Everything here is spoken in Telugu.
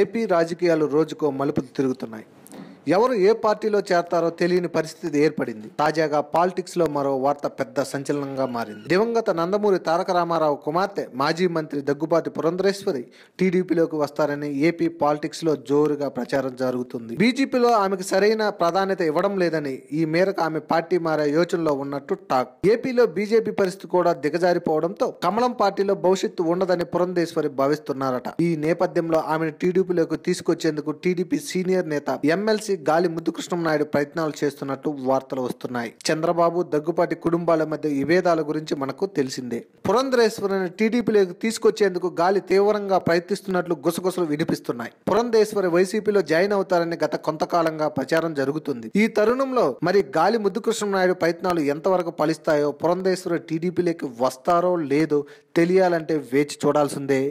ఏపీ రాజకీయాలు రోజుకో మలుపులు తిరుగుతున్నాయి. ఎవరు ఏ పార్టీలో చేరతారో తెలియని పరిస్థితి ఏర్పడింది. తాజాగా పాలిటిక్స్ లో మరో వార్త పెద్ద సంచలనంగా మారింది. దివంగత నందమూరి తారక రామారావు కుమార్తె మాజీ మంత్రి దగ్గుబాటి పురంధరేశ్వరి టీడీపీలోకి వస్తారని ఏపీ పాలిటిక్స్ లో జోరుగా ప్రచారం జరుగుతుంది. బీజేపీలో ఆమెకు సరైన ప్రాధాన్యత ఇవ్వడం లేదని, ఈ మేరకు ఆమె పార్టీ మారే యోచనలో ఉన్నట్టు టాక్. ఏపీలో బీజేపీ పరిస్థితి కూడా దిగజారిపోవడంతో కమలం పార్టీలో భవిష్యత్తు ఉండదని పురంధేశ్వరి భావిస్తున్నారట. ఈ నేపథ్యంలో ఆమెను టీడీపీలోకి తీసుకొచ్చేందుకు టీడీపీ సీనియర్ నేత ఎమ్మెల్సీ గాలి ముద్దుకృష్ణంనాయుడు ప్రయత్నాలు చేస్తున్నట్టు వార్తలు వస్తున్నాయి. చంద్రబాబు దగ్గుపాటి కుటుంబాల మధ్య విభేదాల గురించి మనకు తెలిసిందే. పురంధరేశ్వరిని టీడీపీలోకి తీసుకొచ్చేందుకు గాలి తీవ్రంగా ప్రయత్నిస్తున్నట్లు గుసగుసలు వినిపిస్తున్నాయి. పురంధేశ్వరి వైసీపీలో జాయిన్ అవుతారని గత కొంతకాలంగా ప్రచారం జరుగుతుంది. ఈ తరుణంలో మరి గాలి ముద్దుకృష్ణంనాయుడు ప్రయత్నాలు ఎంతవరకు ఫలిస్తాయో, పురంధేశ్వరి టీడీపీలోకి వస్తారో లేదో తెలియాలంటే వేచి చూడాల్సిందే.